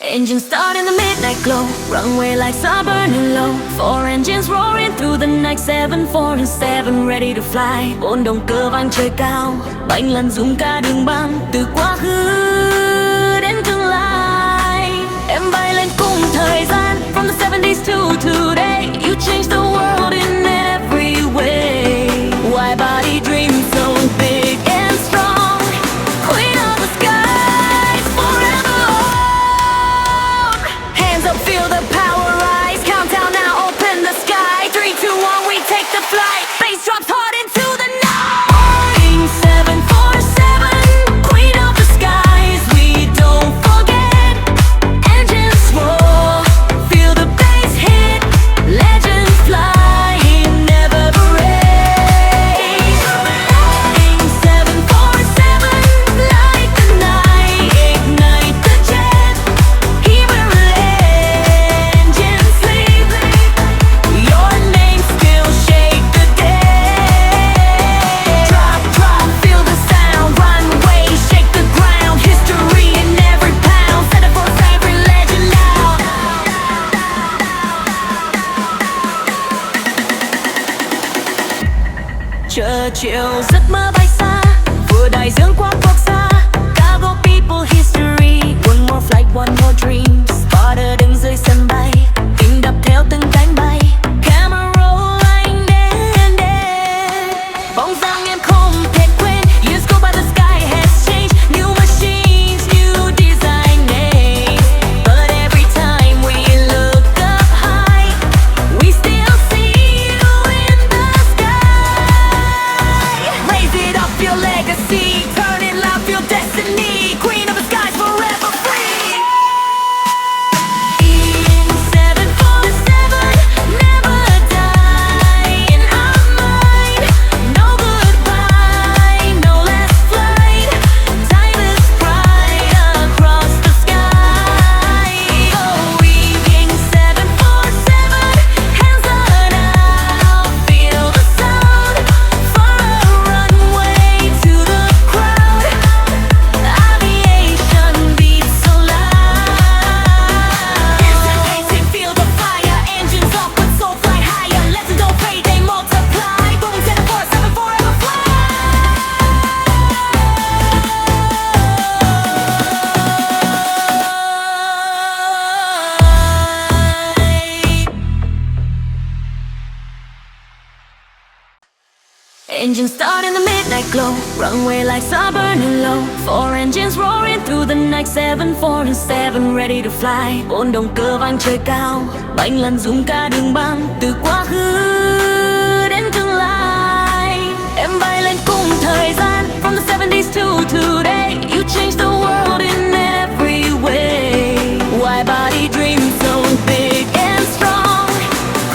Engine start in the midnight glow, runway lights are burning low. Four engines roaring through the night, 7, 4 and 7 ready to fly. Bốn động cơ vang trời cao, bánh lăn rung cả đường băng. Từ quá khứ đến tương lai, em bay lên cùng thời gian. From the 70s to today, you changed the world in every way. Wide body dream so big and strong, queen of the skies forever on. Hands up, feel the power rise. Countdown now, open the sky. 3, 2, 1, we take the flight. Bass drops hard into the night. Boeing 747, queen of the skies. We don't forget. Engines roar, feel the bass hit. Legends flying, never break. Boeing 747, light the night, ignite the jet. Here we're engines sleep. Your name still shake the day. Drop, drop, feel the sound. Runway, shake the ground. History in every pound. Set it for every legend now. Churchill giấc mơ bay xa, vừa đại dương qua quốc gia. Cargo people history, one more flight, one more dream. Spotter đứng dưới sân bay, tim đập theo từng cánh bay. Camera roll anh đến đến, bóng dáng em không thể quên. Years go by, the sky has changed. New machines, new design names. But every time we look up high, we still see you in the sky. Raise it up, your legacy. Turn it loud, feel destiny. Queen of the skies, forever free. Boeing 747, never die in our mind. No goodbye, no last flight. Time is bright across the sky. Boeing 747, hands up now, feel the sound. For a runway to the crowd, aviation beats so loud. Anticipating, feel the fire, engines up but so fly higher. Legends don't fade, they multiply. Boeing 747 forever fly. Engines start in the midnight glow, runway lights are burning low. Four engines roaring through the night, 7, 4 and 7 ready to fly. Bốn động cơ vang trời cao, bánh lăn rung cả đường băng. Từ quá khứ đến tương lai, em bay lên cùng thời gian. From the 70s to today, you changed the world in every way. Wide body dream so big and strong,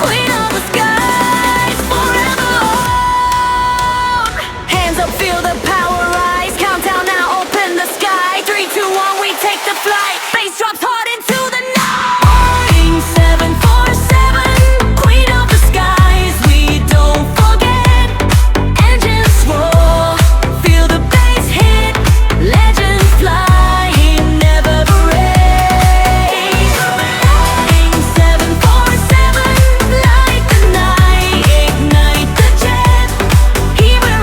queen of the skies forever on. Hands up, feel the power rise. Countdown now, open the sky. 3, 2, 1, we take the flight. Bass drops hard into the night. Boeing 747, queen of the skies. We don't forget. Engines roar, feel the bass hit. Legends flying, never break. Boeing 747, light the night, ignite the jet. Here we're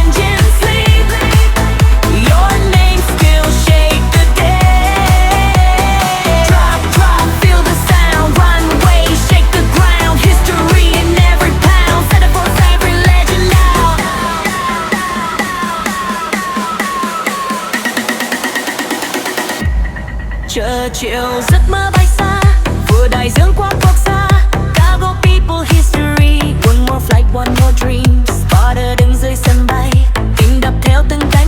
engines sleep. Your name still shake the day. Drop, drop, feel the sound. Runway, shake the ground. History in every pound. Set it for every legend now. Churchill giấc mơ bay xa, vừa đại dương qua quốc gia. Cargo people history, one more flight, one more dream. Spotter đứng dưới sân bay, tim đập theo từng cánh